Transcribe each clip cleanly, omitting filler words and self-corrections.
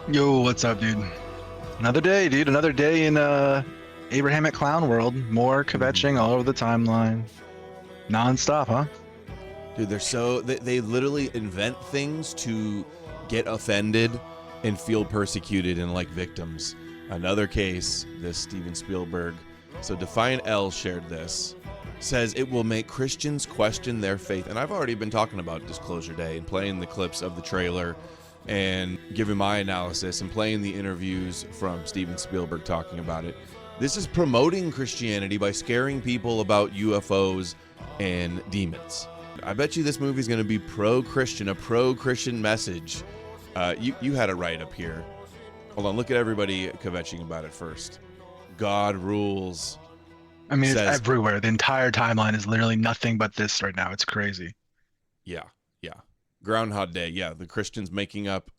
Yo, what's up, dude? Another day, dude. Another day in Abrahamic clown world. More hmm kvetching all over the timeline. Non-stop, huh? Dude, they literally invent things to get offended and feel persecuted and like victims. Another case, this Steven Spielberg. So Defiant L shared this. Says it will make Christians question their faith. And I've already been talking about Disclosure Day and playing the clips of the trailer and giving my analysis and playing the interviews from Steven Spielberg talking about it. This is promoting Christianity by scaring people about UFOs and demons. I bet you this movie is going to be pro-Christian, a pro-Christian message. You had it right up here. Hold on, look at everybody kvetching about it first. God rules. I mean, it's Says, everywhere. The entire timeline is literally nothing but this right now. It's crazy. yeah, yeah. Groundhog Day, yeah. The Christians making up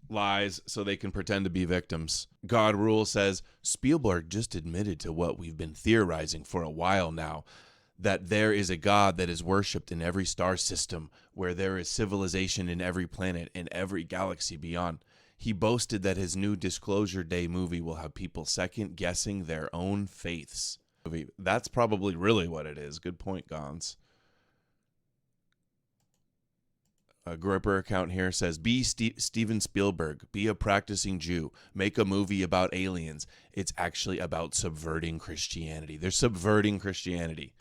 lies so they can pretend to be victims. God rules says, Spielberg just admitted to what we've been theorizing for a while now, that there is a God that is worshipped in every star system, where there is civilization in every planet and every galaxy beyond. He boasted that his new Disclosure Day movie will have people second guessing their own faiths. That's probably really what it is. Good point, Gons. A Groper account here says, be Steven Spielberg, be a practicing Jew, make a movie about aliens. It's actually about subverting Christianity. They're subverting Christianity.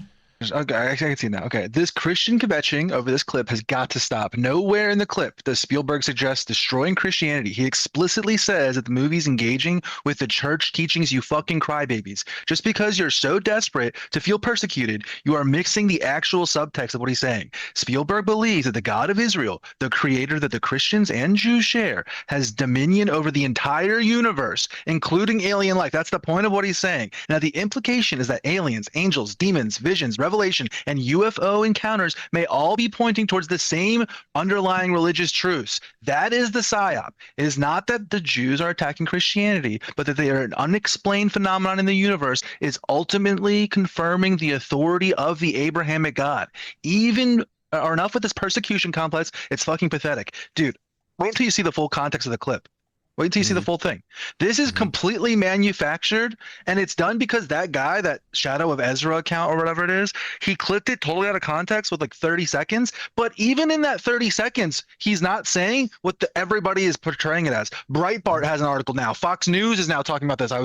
Okay, I can see now. Okay, this Christian kvetching over this clip has got to stop. Nowhere in the clip does Spielberg suggest destroying Christianity. He explicitly says that the movie's engaging with the church teachings, you fucking crybabies. Just because you're so desperate to feel persecuted, you are mixing the actual subtext of what he's saying. Spielberg believes that the God of Israel, the creator that the Christians and Jews share, has dominion over the entire universe, including alien life. That's the point of what he's saying. Now, the implication is that aliens, angels, demons, visions, revelation, and UFO encounters may all be pointing towards the same underlying religious truths. That is the psyop. It is not that the Jews are attacking Christianity, but that they are an unexplained phenomenon in the universe is ultimately confirming the authority of the Abrahamic God. Even or enough with this persecution complex, it's fucking pathetic. Dude, wait until you see the full context of the clip. Wait until you see the Mm-hmm. full thing. This is Mm-hmm. completely manufactured, and it's done because that guy, that Shadow of Ezra account or whatever it is, he clipped it totally out of context with like 30 seconds. But even in that 30 seconds, he's not saying what everybody is portraying it as. Breitbart has an article now. Fox News is now talking about this. I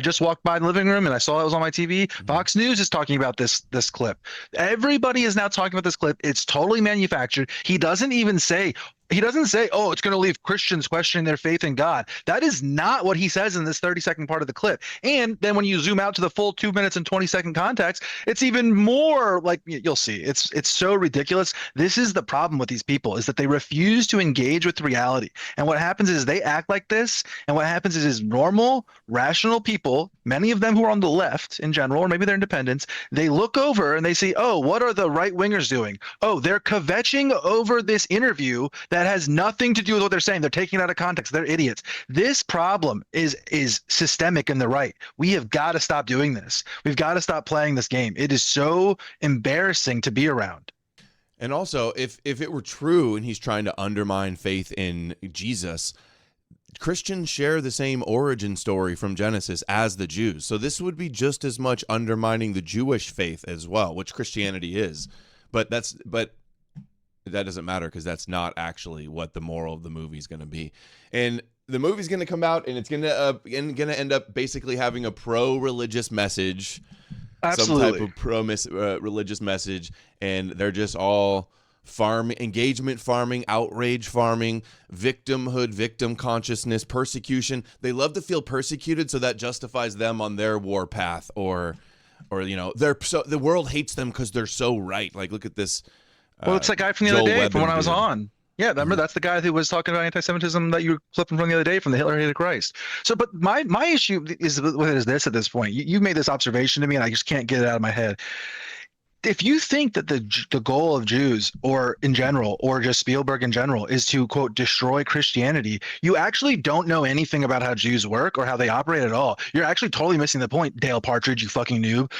just walked by the living room and I saw it was on my TV. Mm-hmm. Fox News is talking about this clip. Everybody is now talking about this clip. It's totally manufactured. He doesn't say, oh, it's going to leave Christians questioning their faith in God. That is not what he says in this 30-second part of the clip. And then when you zoom out to the full 2 minutes and 20-second context, it's even more like you'll see. It's so ridiculous. This is the problem with these people is that they refuse to engage with reality. And what happens is they act like this. And what happens is normal, rational people, many of them who are on the left in general, or maybe they're independents, they look over and they see, oh, what are the right wingers doing? Oh, they're kvetching over this interview that has nothing to do with what they're saying. They're taking it out of context. They're idiots. This problem is systemic in the right. We have got to stop doing this. We've got to stop playing this game. It is so embarrassing to be around. And also, if it were true and he's trying to undermine faith in Jesus, Christians share the same origin story from Genesis as the Jews. So this would be just as much undermining the Jewish faith as well, which Christianity is. But that doesn't matter because that's not actually what the moral of the movie is going to be. And the movie's going to come out and it's going to end up basically having a pro-religious message, some type Absolutely. of pro-religious message, and they're just all engagement farming, outrage farming, victimhood, victim consciousness, persecution. They love to feel persecuted, so that justifies them on their war path, or the world hates them because they're so right. Like, look at this. Well, it's that guy from the other Joel day from when I was Webben on. Yeah, remember dude. that's the guy who was talking about anti-Semitism that you were clipping from the other day from the Hitler Hated Christ. So, but my issue is with it is this at this point. You made this observation to me, and I just can't get it out of my head. if you think that the goal of Jews or in general or just Spielberg in general is to quote destroy Christianity, you actually don't know anything about how Jews work or how they operate at all. You're actually totally missing the point, Dale Partridge, you fucking noob.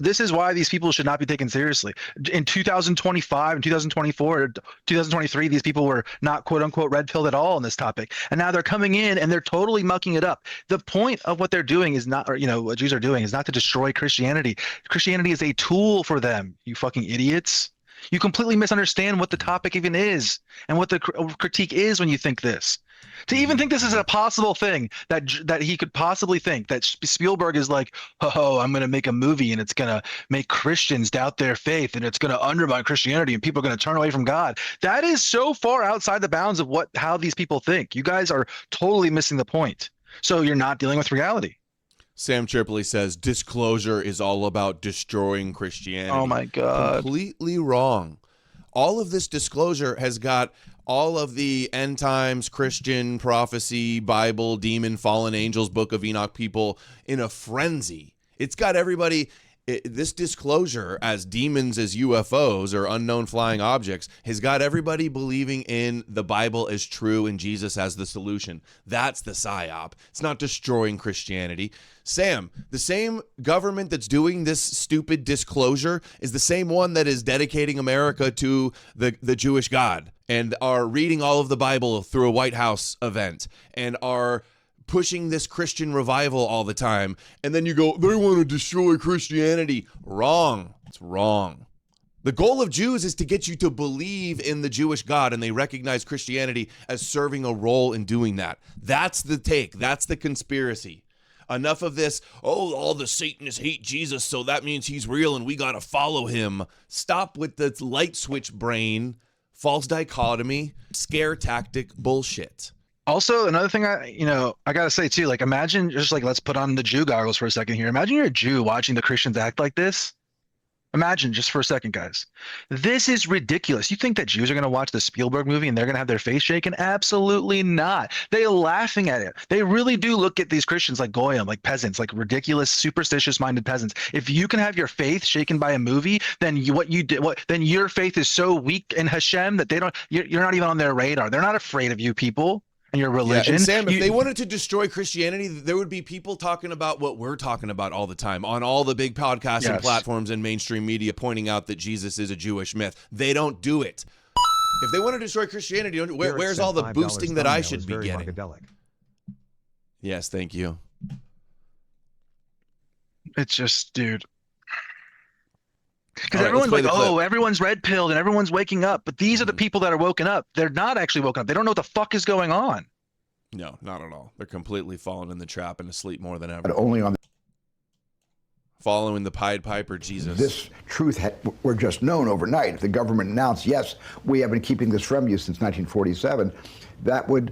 This is why these people should not be taken seriously. In 2025 and 2024, 2023, these people were not quote unquote red pilled at all on this topic. And now they're coming in and they're totally mucking it up. The point of what they're doing is not, or what Jews are doing is not to destroy Christianity. Christianity is a tool for them. You fucking idiots. You completely misunderstand what the topic even is and what the critique is when you think this. To even think this is a possible thing that he could possibly think that Spielberg is like, oh, I'm going to make a movie and it's going to make Christians doubt their faith and it's going to undermine Christianity and people are going to turn away from God. That is so far outside the bounds of how these people think. You guys are totally missing the point. So you're not dealing with reality. Sam Tripoli says disclosure is all about destroying Christianity. Oh my God. Completely wrong. All of this disclosure has got all of the end times, Christian prophecy, Bible, demon, fallen angels, Book of Enoch people in a frenzy. It's got everybody. This disclosure as demons as UFOs or unknown flying objects has got everybody believing in the Bible as true and Jesus as the solution. That's the psyop. It's not destroying Christianity. Sam, the same government that's doing this stupid disclosure is the same one that is dedicating America to the Jewish God and are reading all of the Bible through a White House event and are pushing this Christian revival all the time. And then you go, they want to destroy Christianity. Wrong. It's wrong. The goal of Jews is to get you to believe in the Jewish God, and they recognize Christianity as serving a role in doing that. That's the take. That's the conspiracy. Enough of this, oh, all the Satanists hate Jesus, so that means he's real and we got to follow him. Stop with the light switch brain, false dichotomy, scare tactic bullshit. Also, another thing I gotta say too, like imagine just like let's put on the Jew goggles for a second here. Imagine you're a Jew watching the Christians act like this. Imagine just for a second, guys. This is ridiculous. You think that Jews are going to watch the Spielberg movie and they're going to have their face shaken? Absolutely not. They're laughing at it. They really do look at these Christians like goyim, like peasants, like ridiculous, superstitious-minded peasants. If you can have your faith shaken by a movie, then then your faith is so weak in Hashem that you're not even on their radar. They're not afraid of you people and your religion. Yeah, and Sam, if they wanted to destroy Christianity, there would be people talking about what we're talking about all the time on all the big podcasting platforms and mainstream media, pointing out that Jesus is a Jewish myth. They don't do it. If they want to destroy Christianity, where's all the boosting that I should be getting? Funkadelic. Yes, thank you. It's just, dude. Because everyone's like, oh, everyone's red pilled and everyone's waking up. But these are the people that are woken up. They're not actually woken up. They don't know what the fuck is going on. No, not at all. They're completely falling in the trap and asleep more than ever. But only on following the Pied Piper, Jesus. This truth were just known overnight. If the government announced, yes, we have been keeping this from you since 1947, that would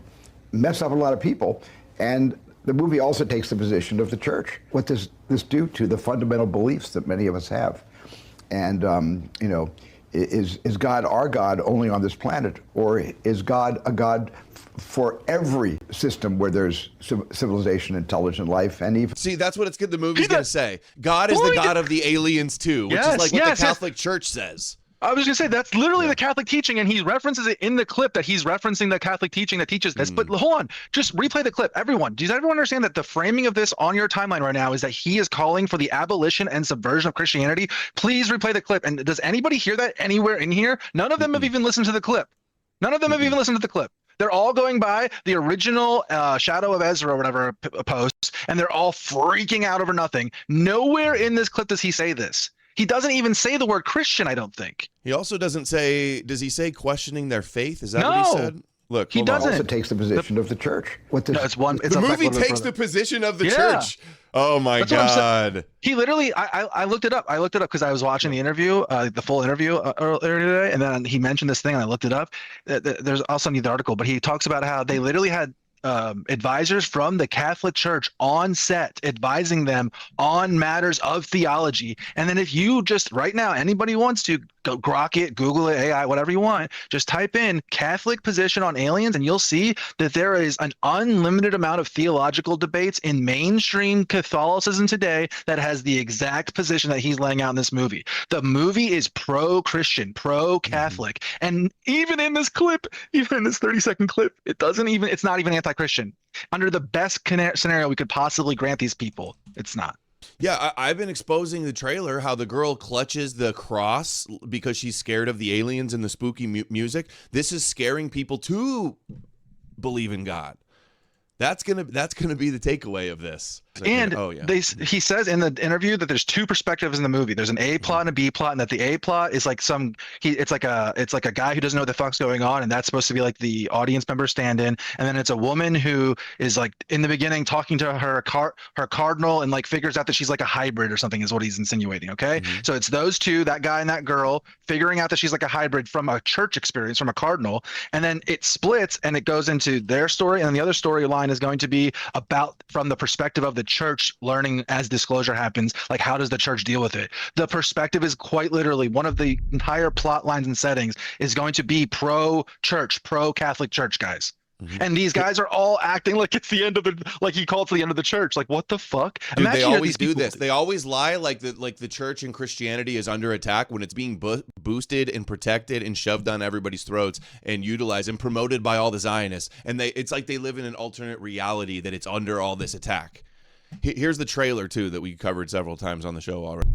mess up a lot of people. And the movie also takes the position of the church. What does this do to the fundamental beliefs that many of us have? And, is God our God only on this planet? Or is God a God for every system where there's civilization, intelligent life, and even... See, that's what the movie's going to say. God is the God of the aliens, too, which is like what the Catholic Church says. I was going to say, that's literally the Catholic teaching, and he references it in the clip that he's referencing the Catholic teaching that teaches this. But hold on, just replay the clip. Everyone, does everyone understand that the framing of this on your timeline right now is that he is calling for the abolition and subversion of Christianity? Please replay the clip. And does anybody hear that anywhere in here? None of them have even listened to the clip. None of them have even listened to the clip. They're all going by the original Shadow of Ezra or whatever posts, and they're all freaking out over nothing. Nowhere in this clip does he say this. He doesn't even say the word Christian, I don't think. He also doesn't say, does he say questioning their faith? Is that what he said? Look, he doesn't. Also takes the position of the church. The movie takes the position of the church. Oh my God. He literally, I looked it up. I looked it up because I was watching the interview, the full interview earlier today. And then he mentioned this thing and I looked it up. There's also the article, but he talks about how they literally had advisors from the Catholic Church on set, advising them on matters of theology. And then if you just right now, anybody wants to go grok it, Google it, AI, whatever you want, just type in Catholic position on aliens, and you'll see that there is an unlimited amount of theological debates in mainstream Catholicism today that has the exact position that he's laying out in this movie. The movie is pro-Christian, pro-Catholic, and even in this clip, even in this 30-second clip, it's not even anti-Christian. Under the best scenario we could possibly grant these people, it's not. Yeah, I've been exposing the trailer how the girl clutches the cross because she's scared of the aliens and the spooky music. This is scaring people to believe in God. That's gonna be the takeaway of this. And he says in the interview that there's two perspectives in the movie. There's an A plot and a B plot, and that the A plot is like it's like a guy who doesn't know what the fuck's going on, and that's supposed to be like the audience member stand-in. And then it's a woman who is like in the beginning talking to her cardinal and like figures out that she's like a hybrid or something is what he's insinuating. Okay, so it's those two, that guy and that girl, figuring out that she's like a hybrid from a church experience from a cardinal, and then it splits and it goes into their story, and then the other storyline is going to be about from the perspective of the church learning as disclosure happens, like how does the church deal with it. The perspective is quite literally one of the entire plot lines and settings is going to be pro-church, pro-Catholic church, guys. And these guys are all acting like it's the end of like he called it the end of the church. Like, what the fuck? Dude, they always do this. They always lie like the church and Christianity is under attack when it's being boosted and protected and shoved down everybody's throats and utilized and promoted by all the Zionists. And it's like they live in an alternate reality that it's under all this attack. Here's the trailer, too, that we covered several times on the show already.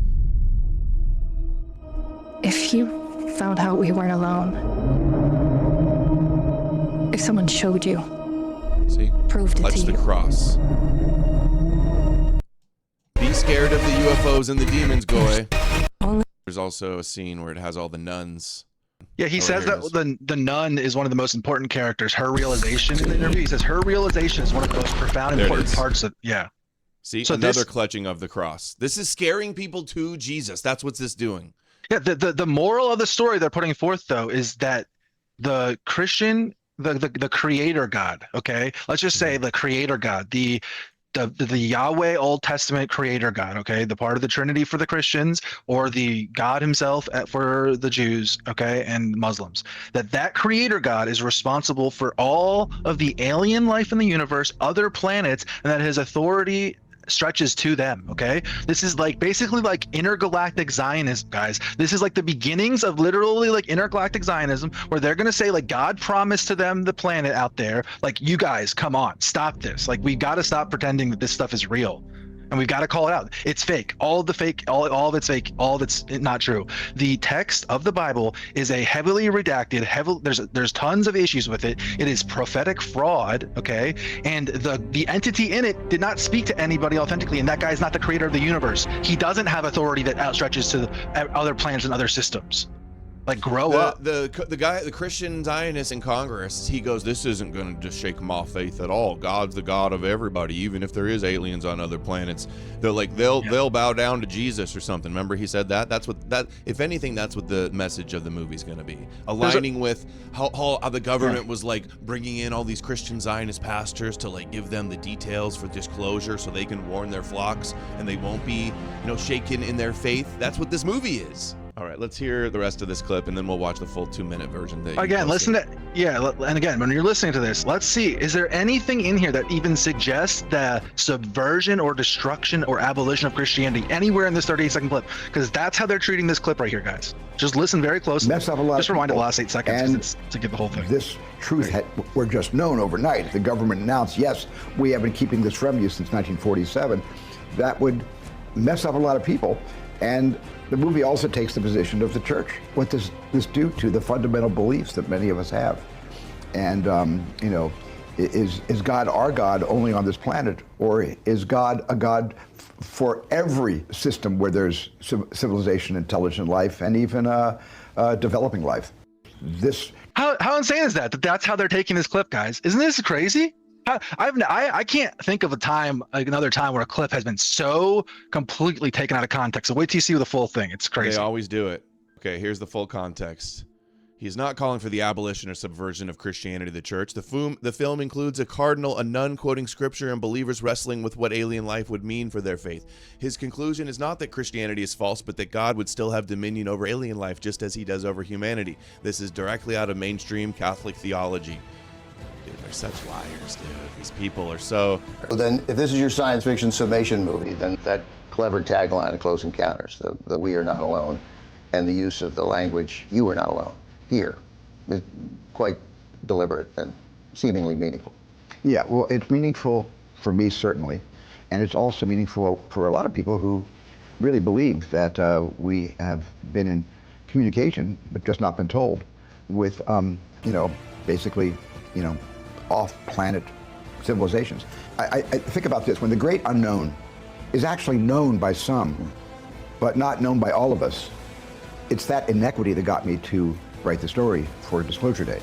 If you found out we weren't alone, if someone showed you, see, proved it to you. The cross. Be scared of the UFOs and the demons, Goy. There's also a scene where it has all the nuns. Yeah, he says that the nun is one of the most important characters. Her realization in the interview, he says her realization is one of the most profound and important parts of, yeah. See, so another clutching of the cross. This is scaring people to Jesus. That's what's this doing. Yeah, the moral of the story they're putting forth, though, is that the Christian, the creator God, okay? Let's just say the creator God, the Yahweh Old Testament creator God, okay? The part of the Trinity for the Christians, or the God himself for the Jews, okay, and Muslims. That creator God is responsible for all of the alien life in the universe, other planets, and that his authority stretches to them. Okay, this is like basically like intergalactic Zionism, guys. This is like the beginnings of literally like intergalactic Zionism, where they're gonna say like God promised to them the planet out there, like, you guys come on, stop this, like we got to stop pretending that this stuff is real, and we've got to call it out. It's fake. All of it's fake. All of it's not true. The text of the Bible is a heavily redacted, there's tons of issues with it. It is prophetic fraud, okay? And the entity in it did not speak to anybody authentically, and that guy is not the creator of the universe. He doesn't have authority that outstretches to other planets and other systems. Like, grow up. The guy, the Christian Zionist in Congress, he goes, this isn't going to just shake my faith at all. God's the God of everybody, even if there is aliens on other planets. They're like, they'll bow down to Jesus or something. Remember he said that? If anything, that's what the message of the movie's going to be. Aligning with how the government was like bringing in all these Christian Zionist pastors to like give them the details for disclosure so they can warn their flocks and they won't be, shaken in their faith. That's what this movie is. All right, let's hear the rest of this clip, and then we'll watch the full 2-minute version. Again, and again, when you're listening to this, let's see, is there anything in here that even suggests the subversion or destruction or abolition of Christianity anywhere in this 38-second clip? Because that's how they're treating this clip right here, guys. Just listen very closely. Mess up a lot. Just rewind the last 8 seconds to get the whole thing. This truth were just known overnight. The government announced, yes, we have been keeping this from you since 1947. That would mess up a lot of people. And the movie also takes the position of the church. What does this do to the fundamental beliefs that many of us have? And, is God our God only on this planet? Or is God a God for every system where there's civilization, intelligent life, and even developing life? How insane is that? That's how they're taking this clip, guys. Isn't this crazy? I can't think of another time where a clip has been so completely taken out of context. So wait till you see the full thing. It's crazy. They always do it. Okay, here's the full context. He's not calling for the abolition or subversion of Christianity, the church. The film includes a cardinal, a nun quoting scripture, and believers wrestling with what alien life would mean for their faith. His conclusion is not that Christianity is false, but that God would still have dominion over alien life just as he does over humanity. This is directly out of mainstream Catholic theology. Dude, they're such liars, dude. These people are so... Well, then, if this is your science fiction summation movie, then that clever tagline of Close Encounters, the we are not alone, and the use of the language, you are not alone, here, is quite deliberate and seemingly meaningful. Yeah, well, it's meaningful for me, certainly. And it's also meaningful for a lot of people who really believe that we have been in communication, but just not been told, with, basically, off-planet civilizations. I think about this. When the great unknown is actually known by some, but not known by all of us, it's that inequity that got me to write the story for Disclosure Day.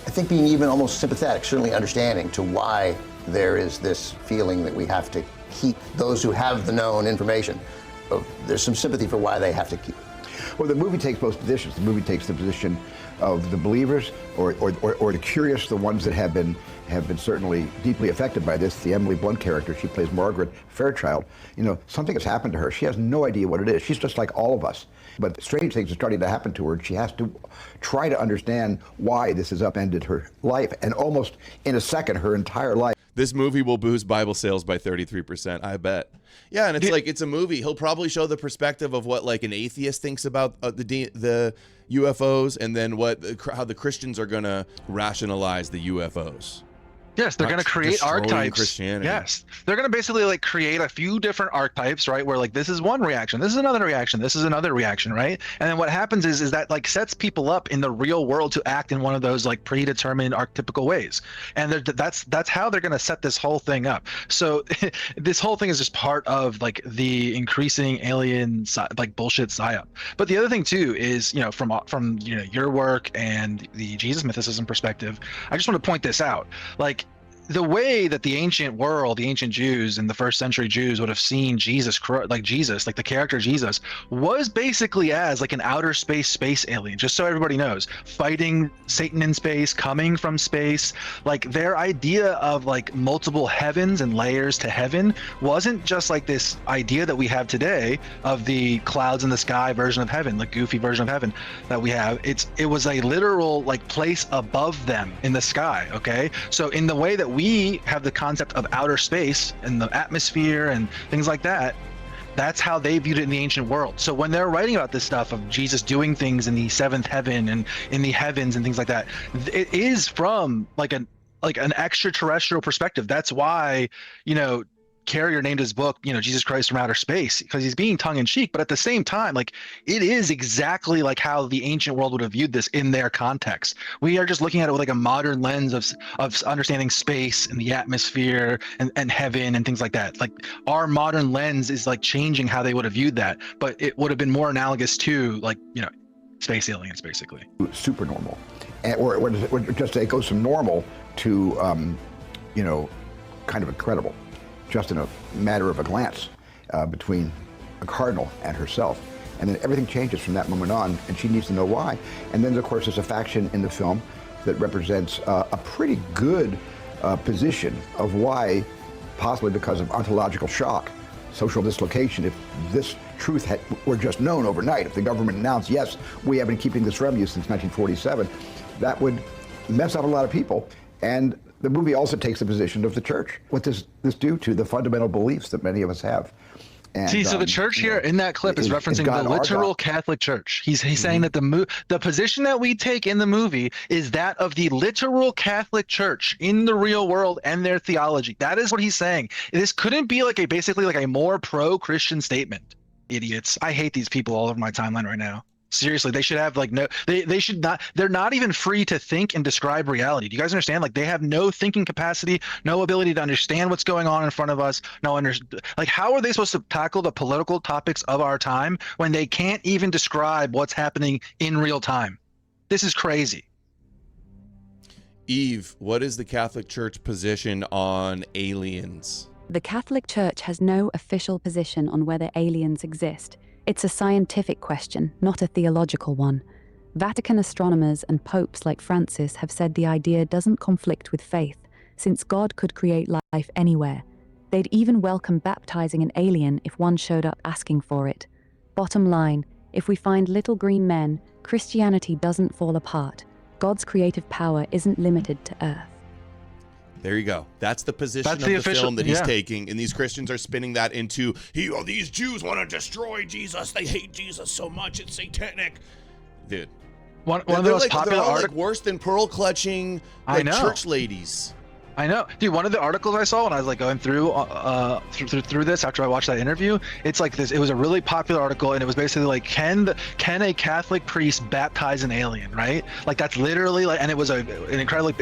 I think being even almost sympathetic, certainly understanding to why there is this feeling that we have to keep those who have the known information. There's some sympathy for why they have to keep. Well, the movie takes both positions. The movie takes the position of the believers or the curious, the ones that have been certainly deeply affected by this. The Emily Blunt character, she plays Margaret Fairchild. Something has happened to her. She has no idea what it is. She's just like all of us. But strange things are starting to happen to her, and she has to try to understand why this has upended her life, and almost in a second, her entire life. This movie will boost Bible sales by 33%, I bet. Yeah, and it's a movie. He'll probably show the perspective of what like an atheist thinks about the UFOs, and then how the Christians are going to rationalize the UFOs. Yes, they're going to create archetypes. Christianity. Yes, they're going to basically like create a few different archetypes, right? Where like this is one reaction, this is another reaction, this is another reaction, right? And then what happens is that like sets people up in the real world to act in one of those like predetermined archetypical ways, and that's how they're going to set this whole thing up. So this whole thing is just part of like the increasing alien like bullshit psyop. But the other thing too is from your work and the Jesus mythicism perspective, I just want to point this out, like. The way that the ancient world, the ancient Jews and the first century Jews would have seen Jesus, like the character Jesus, was basically as like an outer space alien, just so everybody knows, fighting Satan in space, coming from space. Like their idea of like multiple heavens and layers to heaven wasn't just like this idea that we have today of the clouds in the sky version of heaven, the goofy version of heaven that we have. It was a literal like place above them in the sky, okay? So in the way that we have the concept of outer space and the atmosphere and things like that, that's how they viewed it in the ancient world. So when they're writing about this stuff of Jesus doing things in the seventh heaven and in the heavens and things like that, it is from like an extraterrestrial perspective. That's why, Carrier named his book, Jesus Christ from Outer Space, because he's being tongue-in-cheek, but at the same time, like it is exactly like how the ancient world would have viewed this in their context. We are just looking at it with like a modern lens of understanding space and the atmosphere and heaven and things like that. Like our modern lens is like changing how they would have viewed that, but it would have been more analogous to like space aliens, basically. Super normal, or just it goes from normal to kind of incredible. Just in a matter of a glance between a cardinal and herself. And then everything changes from that moment on, and she needs to know why. And then, of course, there's a faction in the film that represents a pretty good position of why, possibly because of ontological shock, social dislocation, if this truth were just known overnight, if the government announced, yes, we have been keeping this from you since 1947, that would mess up a lot of people. And the movie also takes the position of the church. What does this do to the fundamental beliefs that many of us have? And, so the church here in that clip is referencing the literal Catholic Church. He's saying that the position that we take in the movie is that of the literal Catholic Church in the real world and their theology. That is what he's saying. This couldn't be like basically like a more pro-Christian statement. Idiots. I hate these people all over my timeline right now. Seriously, they should have like they should not, they're not even free to think and describe reality. Do you guys understand? Like they have no thinking capacity, no ability to understand what's going on in front of us. Like how are they supposed to tackle the political topics of our time when they can't even describe what's happening in real time? This is crazy. Eve, what is the Catholic Church position on aliens? The Catholic Church has no official position on whether aliens exist. It's a scientific question, not a theological one. Vatican astronomers and popes like Francis have said the idea doesn't conflict with faith, since God could create life anywhere. They'd even welcome baptizing an alien if one showed up asking for it. Bottom line, if we find little green men, Christianity doesn't fall apart. God's creative power isn't limited to Earth. There you go. That's the position That's of the the official- film that he's yeah. taking, and these Christians are spinning that into, these Jews want to destroy Jesus. They hate Jesus so much. It's satanic. Dude. One of the most popular they're all articles. like worse than pearl clutching church ladies. I know, dude. One of the articles I saw when I was like going through this after I watched that interview, it's like this. It was a really popular article, and it was basically like, can a Catholic priest baptize an alien? Right? Like that's literally like, and it was it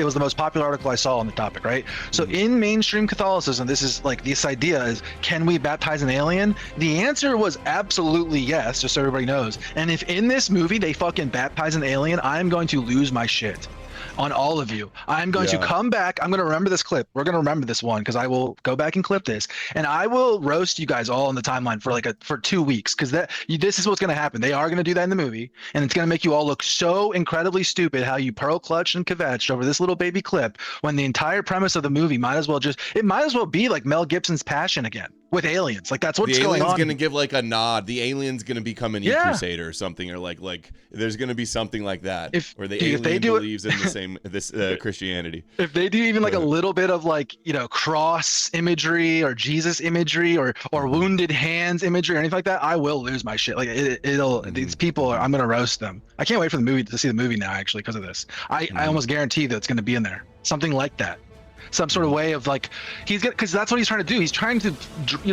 was the most popular article I saw on the topic. Right? So in mainstream Catholicism, this is like this idea is, can we baptize an alien? The answer was absolutely yes, just so everybody knows. And if in this movie they fucking baptize an alien, I'm going to lose my shit on all of you. I'm going to come back. I'm going to remember this clip. We're going to remember this one because I will go back and clip this, and I will roast you guys all on the timeline for 2 weeks because this is what's going to happen. They are going to do that in the movie, and it's going to make you all look so incredibly stupid how you pearl clutched and kvetched over this little baby clip when the entire premise of the movie might as well be like Mel Gibson's Passion again with aliens. Like that's what's going on. The alien's going to give like a nod. The alien's going to become an E-Crusader or something, or like there's going to be something like that where the alien believes in the same Christianity. If they do even like a little bit of like, cross imagery or Jesus imagery or wounded hands imagery or anything like that, I will lose my shit. Like these people I'm going to roast them. I can't wait for to see the movie now actually because of this. I almost guarantee that it's going to be in there. Something like that. Some sort of way of like because that's what he's trying to do. He's trying to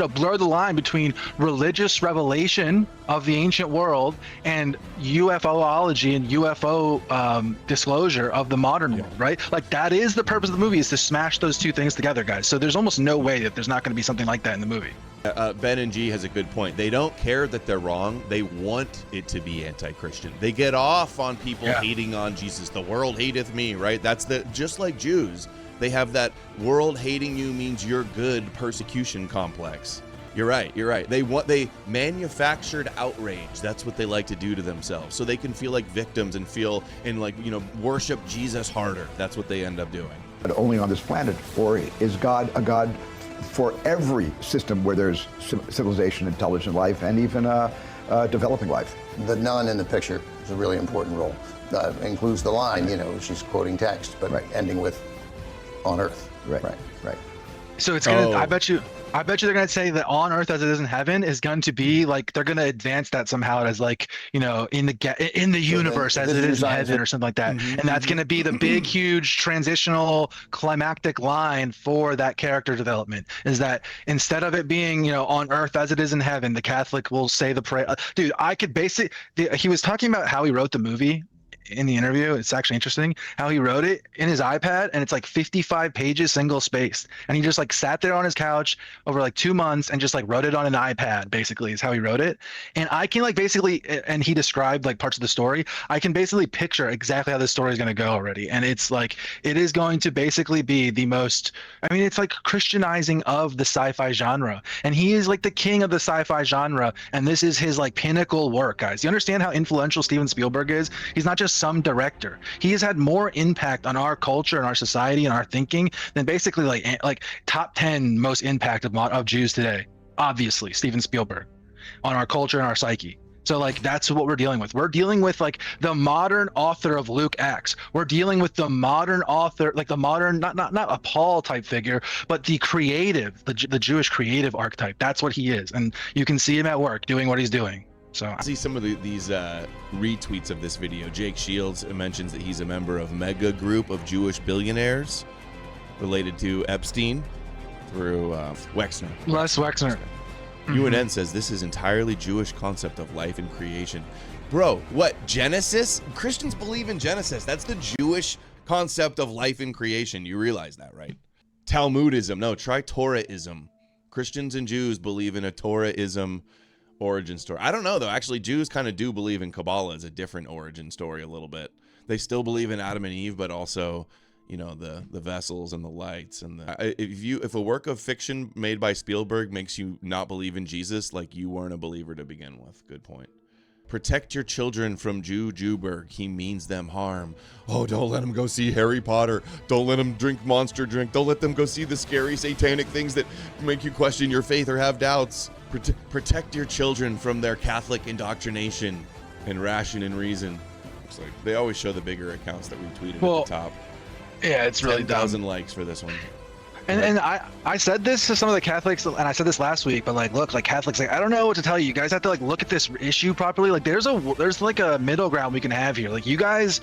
blur the line between religious revelation of the ancient world and UFOlogy and UFO disclosure of the modern world, right? Like that is the purpose of the movie, is to smash those two things together, guys. So there's almost no way that there's not going to be something like that in the movie. Ben and G has a good point. They don't care that they're wrong. They want it to be anti-Christian. They get off on people hating on Jesus. The world hateth me, right? That's just like Jews. They have that world hating you means you're good persecution complex. You're right. They manufactured outrage. That's what they like to do to themselves. So they can feel like victims and feel and worship Jesus harder. That's what they end up doing. But only on this planet, or is God a God for every system where there's civilization, intelligent life, and even developing life? The nun in the picture is a really important role. Includes the line, she's quoting text, but ending with on earth. Right. So it's gonna. I bet you they're gonna say that on earth as it is in heaven is going to be like they're gonna advance that somehow as like in the universe as it is in heaven or something like that, and that's gonna be the big huge transitional climactic line for that character development. Is that instead of it being on earth as it is in heaven, the Catholic will say the prayer. Dude, I could he was talking about how he wrote the movie. In the interview, it's actually interesting how he wrote it in his iPad, and it's like 55 pages single spaced, and he just like sat there on his couch over like 2 months and just like wrote it on an iPad, basically is how he wrote it. And I can and he described like parts of the story. I can basically picture exactly how this story is going to go already, and it's like it is going to basically be the most, it's like Christianizing of the sci-fi genre, and he is like the king of the sci-fi genre, and this is his like pinnacle work, guys. You understand how influential Steven Spielberg is? He's not just some director. He has had more impact on our culture and our society and our thinking than basically like top 10 most impact of Jews today. Obviously, Steven Spielberg on our culture and our psyche. So like that's what we're dealing with. We're dealing with like the modern author of Luke Acts. We're dealing with the modern author, like the modern not a Paul type figure, but the creative, the Jewish creative archetype. That's what he is, and you can see him at work doing what he's doing. So I see some of these retweets of this video. Jake Shields mentions that he's a member of mega group of Jewish billionaires related to Epstein through Wexner. Les Wexner. UNN says this is entirely Jewish concept of life and creation. Bro, what, Genesis? Christians believe in Genesis. That's the Jewish concept of life and creation. You realize that, right? Talmudism. No, try Torahism. Christians and Jews believe in a Torahism origin story. I don't know though. Actually, Jews kind of do believe in Kabbalah as a different origin story a little bit. They still believe in Adam and Eve, but also, the vessels and the lights and if a work of fiction made by Spielberg makes you not believe in Jesus, like you weren't a believer to begin with. Good point. Protect your children from Jewberg. He means them harm. Oh, don't let them go see Harry Potter. Don't let them drink Monster Drink. Don't let them go see the scary satanic things that make you question your faith or have doubts. Protect your children from their Catholic indoctrination and ration and reason. Looks like they always show the bigger accounts that we tweeted at the top. Yeah, it's really 10,000 likes for this one. And I said this to some of the Catholics, and I said this last week, but like, look, like Catholics, like, I don't know what to tell you. You guys have to like look at this issue properly. Like, there's like a middle ground we can have here. Like, you guys,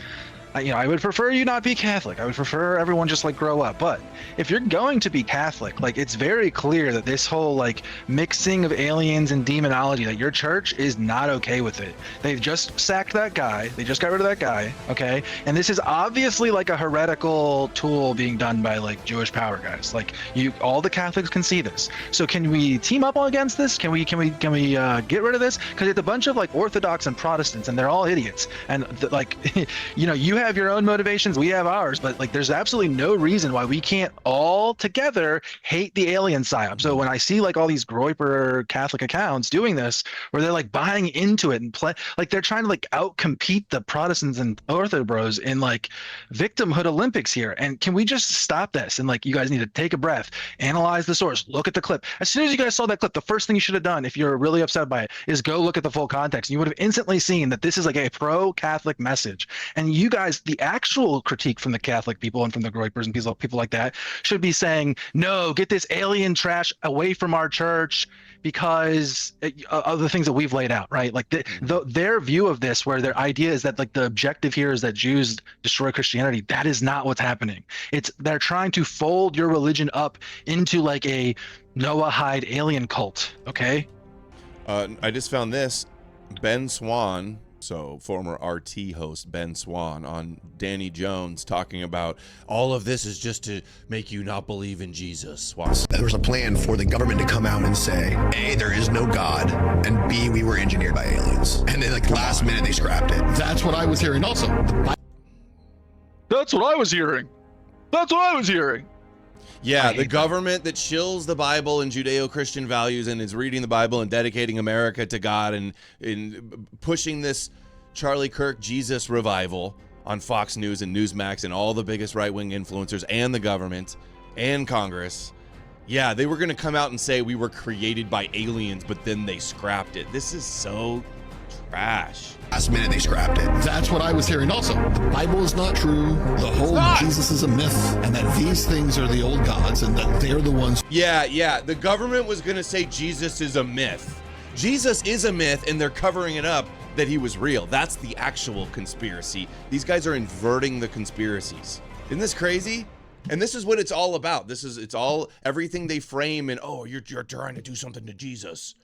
I would prefer you not be Catholic. I would prefer everyone just like grow up. But if you're going to be Catholic, like, it's very clear that this whole like mixing of aliens and demonology, that your church is not okay with it. They've just sacked that guy. They just got rid of that guy. Okay. And this is obviously like a heretical tool being done by like Jewish power guys. Like, all the Catholics can see this. So can we team up against this? Can we get rid of this? Because it's a bunch of like Orthodox and Protestants, and they're all idiots. And you have your own motivations, we have ours, but like, there's absolutely no reason why we can't all together hate the alien psyop. So when I see like all these Groyper Catholic accounts doing this, where they're like buying into it and like they're trying to like outcompete the Protestants and Ortho in like victimhood Olympics here. And can we just stop this? And like, you guys need to take a breath, analyze the source, look at the clip. As soon as you guys saw that clip, the first thing you should have done, if you're really upset by it, is go look at the full context. You would have instantly seen that this is like a pro-Catholic message. And you guys, the actual critique from the Catholic people and from the Groypers and people like that should be saying, no, get this alien trash away from our church, because of the things that we've laid out, right? Like their view of this, where their idea is that like the objective here is that Jews destroy Christianity. That is not what's happening. They're trying to fold your religion up into like a Noahide alien cult. Okay. I just found this. Ben Swan, so former RT host Ben Swan, on Danny Jones, talking about all of this is just to make you not believe in Jesus. Wow. There was a plan for the government to come out and say, A, there is no God, and B, we were engineered by aliens. And then like last minute they scrapped it. That's what I was hearing also. That's what I was hearing. That's what I was hearing. Yeah, the government that shills the Bible and Judeo-Christian values and is reading the Bible and dedicating America to God and pushing this Charlie Kirk Jesus revival on Fox News and Newsmax and all the biggest right-wing influencers and the government and Congress. Yeah, they were going to come out and say we were created by aliens, but then they scrapped it. This is so trash. Last minute they scrapped it. That's what I was hearing also. The Bible is not true. The whole Jesus is a myth, and that these things are the old gods, and that they're the ones. Yeah. The government was going to say Jesus is a myth. Jesus is a myth, and they're covering it up that he was real. That's the actual conspiracy. These guys are inverting the conspiracies. Isn't this crazy? And this is what it's all about. It's all everything they frame in, oh, you're trying to do something to Jesus.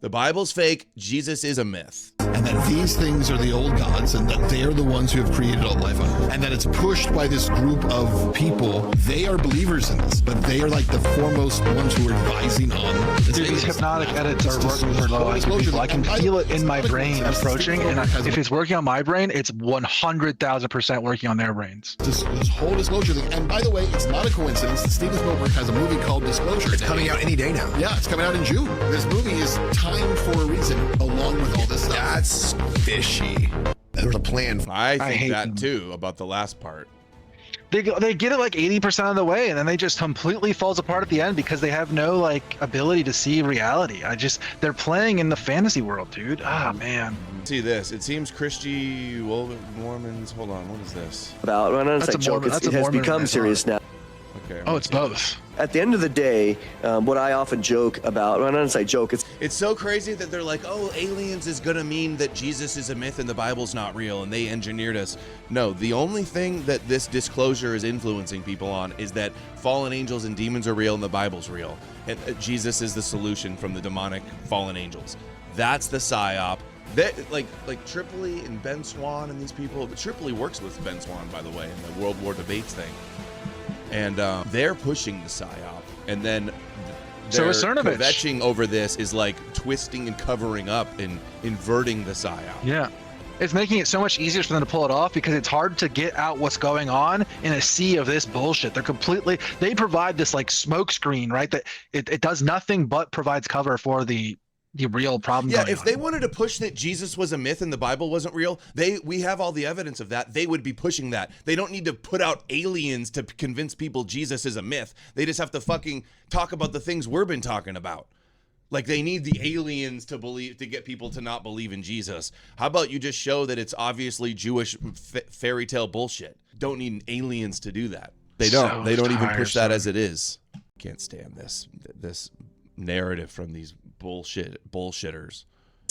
The Bible's fake. Jesus is a myth. And that these things are the old gods, and that they're the ones who have created all life on earth. And that it's pushed by this group of people. They are believers in this, but they are like the foremost ones who are advising on this. Dude, these hypnotic edits are working for low IQ people. I can feel it in my brain approaching, and if it's working on my brain, it's 100,000% working on their brains. This whole disclosure thing. And by the way, it's not a coincidence that Steven Spielberg has a movie called Disclosure. It's coming out any day now. Yeah, it's coming out in June. This movie is timed for a reason, along with all this stuff. That's fishy. There was a plan. I think that them. too, about the last part. They get it like 80% of the way, and then they just completely falls apart at the end because they have no like ability to see reality. They're playing in the fantasy world, dude. Ah, man. See this. It seems Mormons. Hold on. What is this? About well, That's it's a a joke. Mormon- that's It a has Mormon become event. serious now. Okay. Oh, it's both. At the end of the day, what I often joke about, when I say joke, It's so crazy that they're like, oh, aliens is going to mean that Jesus is a myth and the Bible's not real and they engineered us. No, the only thing that this disclosure is influencing people on is that fallen angels and demons are real and the Bible's real. And Jesus is the solution from the demonic fallen angels. That's the psyop. That, like Tripoli and Ben Swan and these people. Tripoli works with Ben Swan, by the way, in the World War debates thing. And they're pushing the psyop, and then So is Cernovich. kvetching over this is like twisting and covering up and inverting the psyop. Yeah. It's making it so much easier for them to pull it off because it's hard to get out what's going on in a sea of this bullshit. They provide this like smoke screen, right? That it does nothing but provides cover for the the real problem. Yeah, going if on. they wanted to push that Jesus was a myth and the Bible wasn't real, we have all the evidence of that. They would be pushing that. They don't need to put out aliens to convince people Jesus is a myth. They just have to fucking talk about the things we've been talking about. Like, they need the aliens to get people to not believe in Jesus. How about you just show that it's obviously Jewish fairy tale bullshit? Don't need aliens to do that. They don't. They don't even push that as it is. Can't stand this narrative from these bullshitters.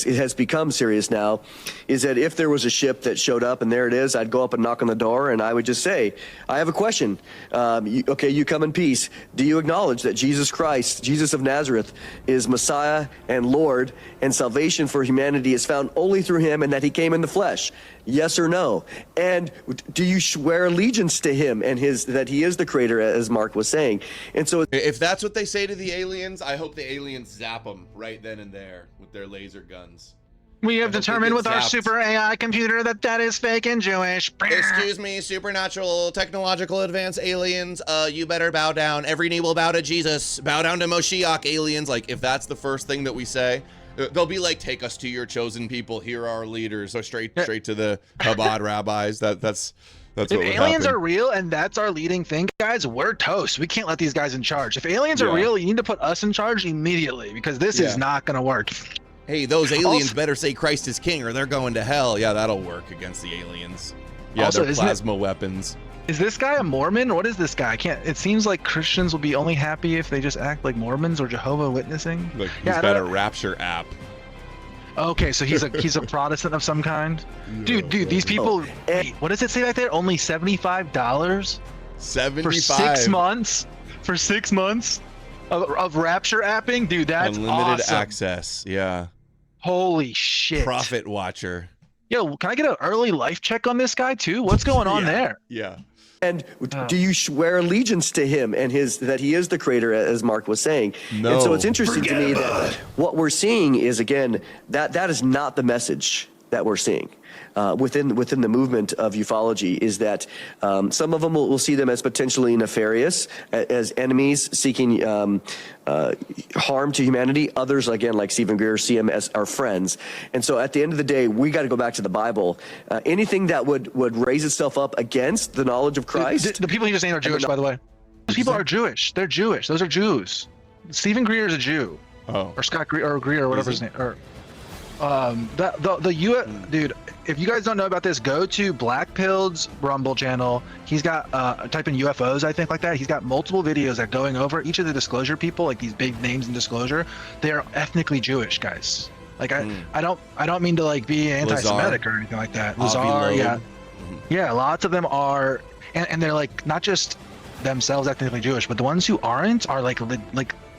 It has become serious now, is that if there was a ship that showed up and there it is, I'd go up and knock on the door and I would just say, I have a question. You come in peace. Do you acknowledge that Jesus Christ, Jesus of Nazareth, is Messiah and Lord, and salvation for humanity is found only through him, and that he came in the flesh? Yes or no? And do you swear allegiance to him and that he is the creator, as Mark was saying? And so if that's what they say to the aliens, I hope the aliens zap them right then and there with their laser guns. We have determined with our super AI computer that is fake and Jewish. Excuse me, supernatural, technological, advanced aliens. You better bow down. Every knee will bow to Jesus. Bow down to Moshiach, aliens. Like, if that's the first thing that we say, they'll be like, take us to your chosen people. Here are our leaders. So straight to the Chabad rabbis. That's what if would aliens happen. are real and that's our leading thing, guys, we're toast. We can't let these guys in charge. If aliens are real, you need to put us in charge immediately, because this is not going to work. Hey, those aliens better say Christ is king or they're going to hell. Yeah, that'll work against the aliens. Yeah, Also, they're plasma weapons. Is this guy a Mormon? What is this guy? I can't. It seems like Christians will be only happy if they just act like Mormons or Jehovah Witnessing. Like, he's got a Rapture app. Okay, so he's a Protestant of some kind. Dude, these people. Wait, what does it say right there? Only $75. 75 for 6 months. For 6 months of Rapture apping, dude. That's unlimited awesome. access. Yeah. Holy shit. Profit watcher. Yo, can I get an early life check on this guy too? What's going on there? Yeah. And do you swear allegiance to him and that he is the creator, as Mark was saying? No. And so it's interesting to me that what we're seeing is, again, that is not the message that we're seeing within the movement of ufology, is that some of them will see them as potentially nefarious, as enemies seeking harm to humanity. Others, again, like Stephen Greer, see them as our friends. And so at the end of the day, we got to go back to the Bible. Anything that would raise itself up against the knowledge of Christ. The people he just named are Jewish, by the way. Those people are Jewish. They're Jewish. Those are Jews. Stephen Greer is a Jew. Oh. Or Scott Greer, or Greer, or whatever his name. Or dude, if you guys don't know about this, go to Blackpill's Rumble channel. He's got type in UFOs, I think, like that. He's got multiple videos that going over each of the disclosure people, like these big names in disclosure. They are ethnically Jewish, guys. Like I don't mean to like be anti-Semitic or anything like that. Lazar, yeah, lots of them are, and they're like not just themselves ethnically Jewish, but the ones who aren't are like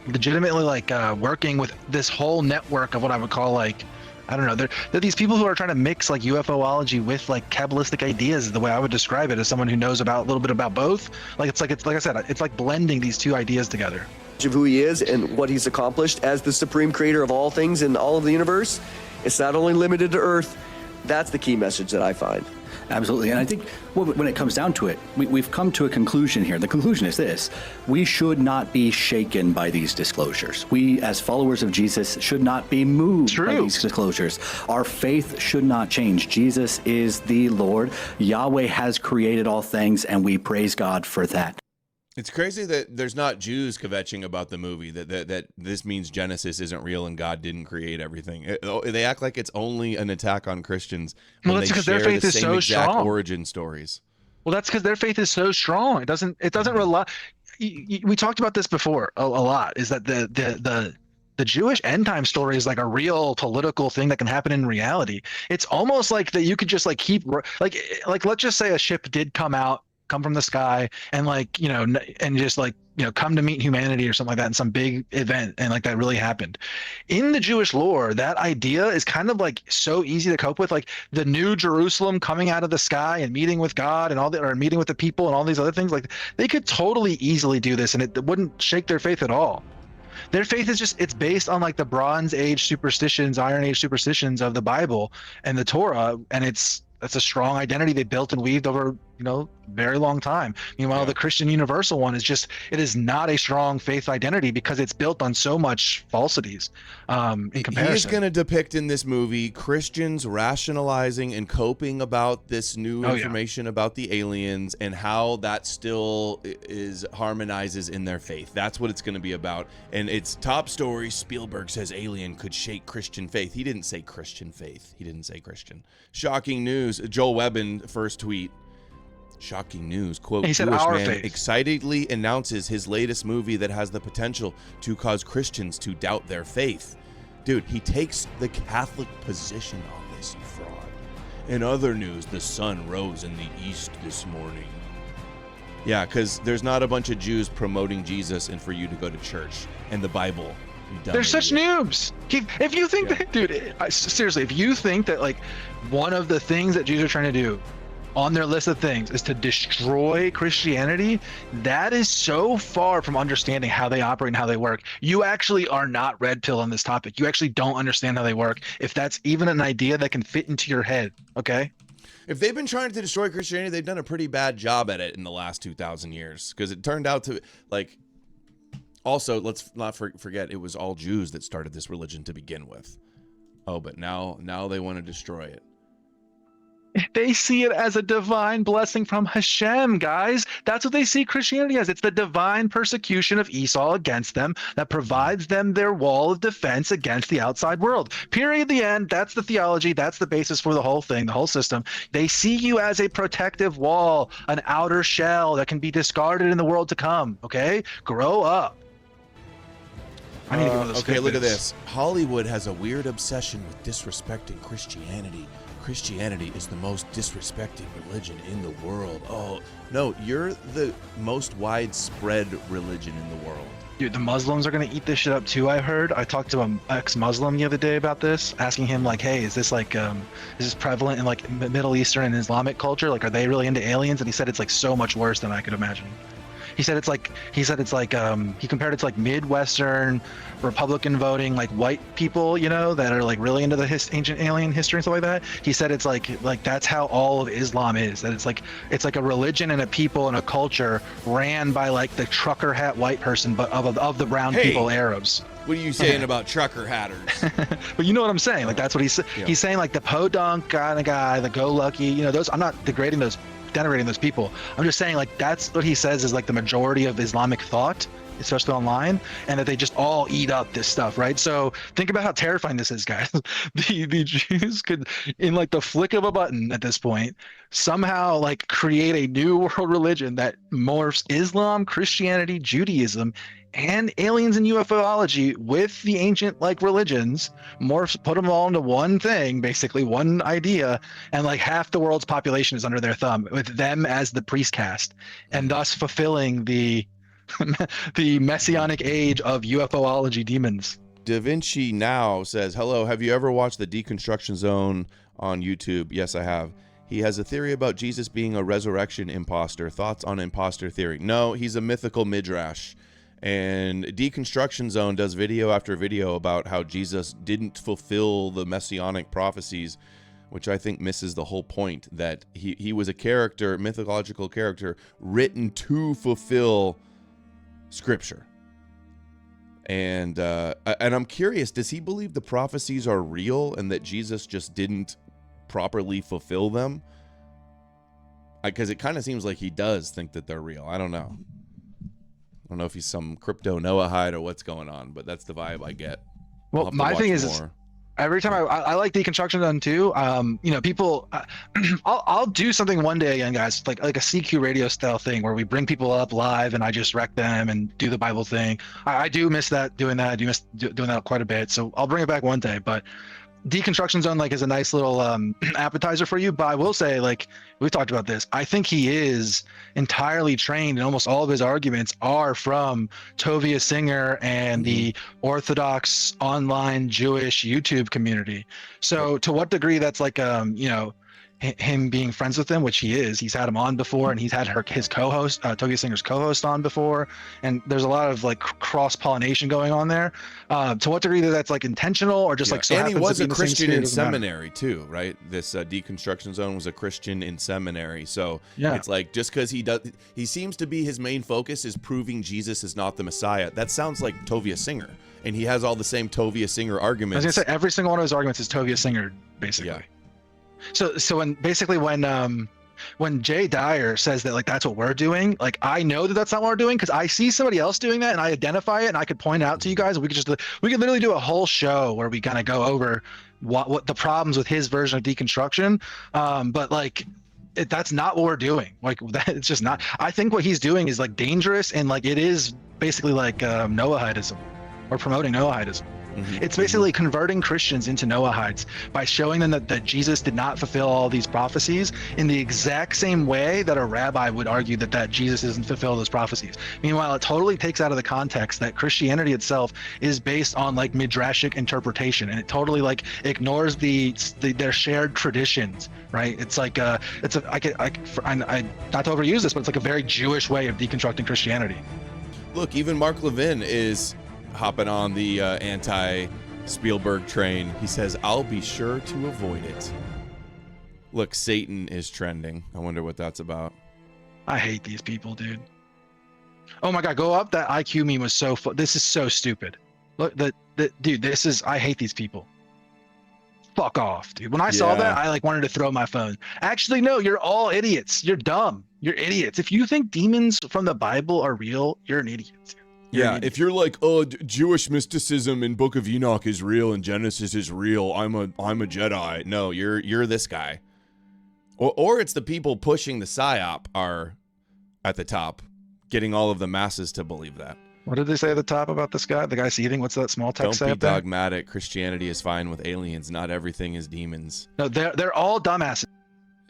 legitimately like working with this whole network of what I would call like, I don't know, they're these people who are trying to mix like UFOlogy with like Kabbalistic ideas, is the way I would describe it, as someone who knows about a little bit about both. It's like I said, it's like blending these two ideas together. Of who he is and what he's accomplished as the supreme creator of all things in all of the universe. It's not only limited to Earth. That's the key message that I find. Absolutely. And I think when it comes down to it, we've come to a conclusion here. The conclusion is this: we should not be shaken by these disclosures. We, as followers of Jesus, should not be moved by these disclosures. Our faith should not change. Jesus is the Lord. Yahweh has created all things, and we praise God for that. It's crazy that there's not Jews kvetching about the movie, that this means Genesis isn't real and God didn't create everything. They act like it's only an attack on Christians when that's they because share their faith the is same so exact strong. origin stories. Well, that's because their faith is so strong. It doesn't rely. We talked about this before a lot. Is that the Jewish end time story is like a real political thing that can happen in reality. It's almost like that you could just like keep like let's just say a ship did come from the sky and like, you know, and just like, you know, come to meet humanity or something like that in some big event, and like that really happened. In the Jewish lore, that idea is kind of like so easy to cope with, like the new Jerusalem coming out of the sky and meeting with God and or meeting with the people and all these other things. Like they could totally easily do this and it wouldn't shake their faith at all. Their faith is just, it's based on like the Bronze Age superstitions, Iron Age superstitions of the Bible and the Torah, and that's a strong identity they built and weaved over very long time. Meanwhile, the Christian universal one is just, it is not a strong faith identity because it's built on so much falsities in comparison. He is going to depict in this movie Christians rationalizing and coping about this new information about the aliens and how that still harmonizes in their faith. That's what it's going to be about. And it's top story. Spielberg says alien could shake Christian faith. He didn't say Christian faith. He didn't say Christian. Shocking news. Joel Webbin, first tweet. Shocking news. Quote, he said, Jewish "Our man faith." excitedly announces his latest movie that has the potential to cause Christians to doubt their faith. Dude, he takes the Catholic position on this fraud. In other news, the sun rose in the east this morning. Yeah, because there's not a bunch of Jews promoting Jesus and for you to go to church and the Bible. They're such noobs. If you think that, dude, seriously, if you think that like one of the things that Jews are trying to do on their list of things is to destroy Christianity, that is so far from understanding how they operate and how they work. You actually are not red pill on this topic. You actually don't understand how they work. If that's even an idea that can fit into your head, okay? If they've been trying to destroy Christianity, they've done a pretty bad job at it in the last 2,000 years, because it turned out to, like, also, let's not forget, it was all Jews that started this religion to begin with. Oh, but now they want to destroy it. They see it as a divine blessing from Hashem, guys. That's what they see Christianity as. It's the divine persecution of Esau against them that provides them their wall of defense against the outside world. Period. The end. That's the theology. That's the basis for the whole thing, the whole system. They see you as a protective wall, an outer shell that can be discarded in the world to come. Okay? Grow up. I need to go to okay, look at this. Hollywood has a weird obsession with disrespecting Christianity. Christianity is the most disrespected religion in the world. Oh, no, you're the most widespread religion in the world. Dude, the Muslims are going to eat this shit up too, I heard. I talked to an ex-Muslim the other day about this, asking him like, hey, is this like, is this prevalent in like Middle Eastern and Islamic culture? Like, are they really into aliens? And he said it's like so much worse than I could imagine. He said it's like he compared it to like Midwestern Republican voting, like white people, that are like really into the ancient alien history and stuff like that. He said it's like that's how all of Islam is, that it's like a religion and a people and a culture ran by like the trucker hat white person, but of the brown people, Arabs. What are you saying about trucker hatters? But you know what I'm saying? Like that's what he's saying, like the podunk kind of guy, the go lucky, those. I'm not denigrating those people. I'm just saying like that's what he says is like the majority of Islamic thought, especially online, and that they just all eat up this stuff, right? So think about how terrifying this is, guys. The Jews could, in like the flick of a button at this point, somehow like create a new world religion that morphs Islam, Christianity, Judaism, and aliens and UFOlogy with the ancient like religions, put them all into one thing, basically one idea, and like half the world's population is under their thumb, with them as the priest caste, and thus fulfilling the the messianic age of UFOlogy demons. Da Vinci Now says, hello, have you ever watched the Deconstruction Zone on YouTube? Yes, I have. He has a theory about Jesus being a resurrection imposter. Thoughts on imposter theory? No, he's a mythical midrash. And Deconstruction Zone does video after video about how Jesus didn't fulfill the messianic prophecies, which I think misses the whole point, that he was a character, mythological character, written to fulfill Scripture. And I'm curious, does he believe the prophecies are real and that Jesus just didn't properly fulfill them? Because it kind of seems like he does think that they're real. I don't know. I don't know if he's some crypto Noahide or what's going on, but that's the vibe I get. Well, my thing is, every time I like Deconstruction Done too. People, I'll do something one day again, guys, like a CQ radio style thing where we bring people up live and I just wreck them and do the Bible thing. I do miss doing that. I do miss doing that quite a bit. So I'll bring it back one day, but Deconstruction Zone like is a nice little appetizer for you. But I will say, like, we've talked about this, I think he is entirely trained, and almost all of his arguments are from Tovia Singer and the Orthodox online Jewish YouTube community. So to what degree that's like him being friends with him, which he is. He's had him on before, and he's had his co-host, Togia Singer's co-host, on before. And there's a lot of like cross-pollination going on there. To what degree that's like intentional or just like so and he happens was to a be in the same Christian sphere in doesn't matter. seminary too, right? This deconstruction zone was a Christian in seminary, so Yeah. it's like just because he seems to be his main focus is proving Jesus is not the Messiah. That sounds like Tovia Singer, and he has all the same Tovia Singer I arguments. was gonna say every single one of his arguments is Tovia Singer, basically. Yeah. So when Jay Dyer says that like that's what we're doing, like I know that that's not what we're doing because I see somebody else doing that and I identify it and I could point it out to you guys. We could literally do a whole show where we kind of go over what the problems with his version of deconstruction. But like that's not what we're doing. Like it's just not. I think what he's doing is like dangerous and like it is basically like Noahidism or promoting Noahidism. It's basically converting Christians into Noahides by showing them that Jesus did not fulfill all these prophecies in the exact same way that a rabbi would argue that Jesus doesn't fulfill those prophecies. Meanwhile, it totally takes out of the context that Christianity itself is based on like midrashic interpretation, and it totally like ignores their shared traditions, right? It's like not to overuse this, but it's like a very Jewish way of deconstructing Christianity. Look, even Mark Levin is hopping on the anti-Spielberg train. He says, I'll be sure to avoid it. Look, Satan is trending. I wonder what that's about. I hate these people, dude. Oh my God, go up. That IQ meme was so this is so stupid. Look, dude, I hate these people. Fuck off, dude. When I saw that, I like wanted to throw my phone. Actually, no, you're all idiots. You're dumb. You're idiots. If you think demons from the Bible are real, you're an idiot. Yeah, if you're like, oh, Jewish mysticism in Book of Enoch is real and Genesis is real, I'm a Jedi. No, you're this guy. Or it's the people pushing the psyop are at the top, getting all of the masses to believe that. What did they say at the top about this guy? The guy seething? What's that small text say Don't up be there? dogmatic. Christianity is fine with aliens. Not everything is demons. No, they're all dumbasses.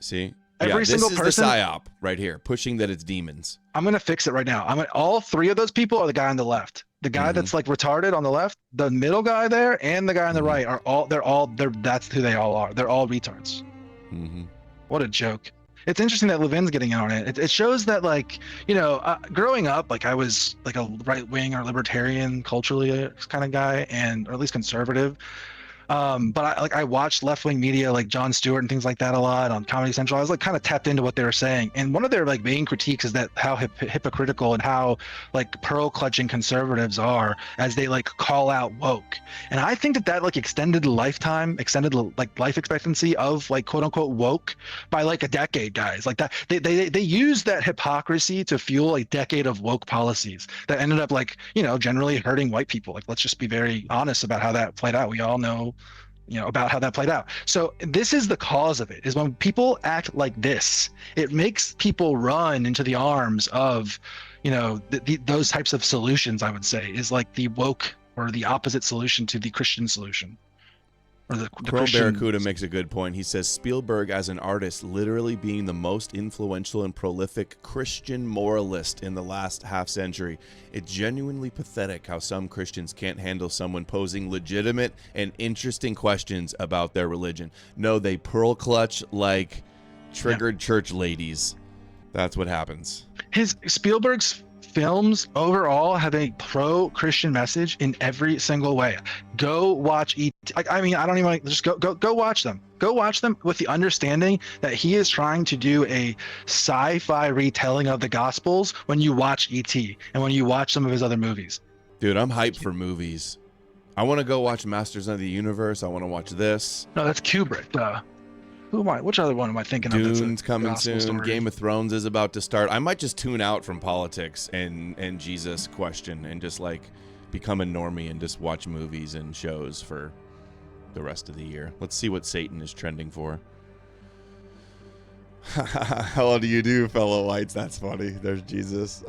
See? Every single this person. is the psyop right here, pushing that it's demons. I'm gonna fix it right now. All three of those people are the guy on the left. The guy that's like retarded on the left, the middle guy there, and the guy on the right that's who they all are. They're all retards. What a joke. It's interesting that Levin's getting in on it. It shows that like, growing up, like I was like a right wing or libertarian culturally kind of guy, or at least conservative. But I watched left-wing media like Jon Stewart and things like that a lot on Comedy Central. I was like kind of tapped into what they were saying, and one of their like main critiques is that how hypocritical and how like pearl clutching conservatives are as they like call out woke. And I think that like extended life expectancy of like quote unquote woke by like a decade, guys. Like that they use that hypocrisy to fuel a decade of woke policies that ended up like generally hurting white people. Like let's just be very honest about how that played out. We all know about how that played out. So this is the cause of it, is when people act like this, it makes people run into the arms of, those types of solutions, I would say, is like the woke or the opposite solution to the Christian solution. Or the Chrome Barracuda makes a good point. He says Spielberg as an artist literally being the most influential and prolific Christian moralist in the last half century. It's genuinely pathetic how some Christians can't handle someone posing legitimate and interesting questions about their religion. No, they pearl clutch like triggered church ladies. That's what happens. Spielberg's films overall have a pro-Christian message in every single way. Go watch E.T. I don't even just go watch them. Go watch them with the understanding that he is trying to do a sci-fi retelling of the Gospels when you watch E.T. and when you watch some of his other movies. Dude, I'm hyped for movies. I want to go watch Masters of the Universe. I want to watch this. No, that's Kubrick. Which other one am I thinking of? Dune's coming soon. Story? Game of Thrones is about to start. I might just tune out from politics and Jesus question and just like become a normie and just watch movies and shows for the rest of the year. Let's see what Satan is trending for. How do you do, fellow whites? That's funny. There's Jesus.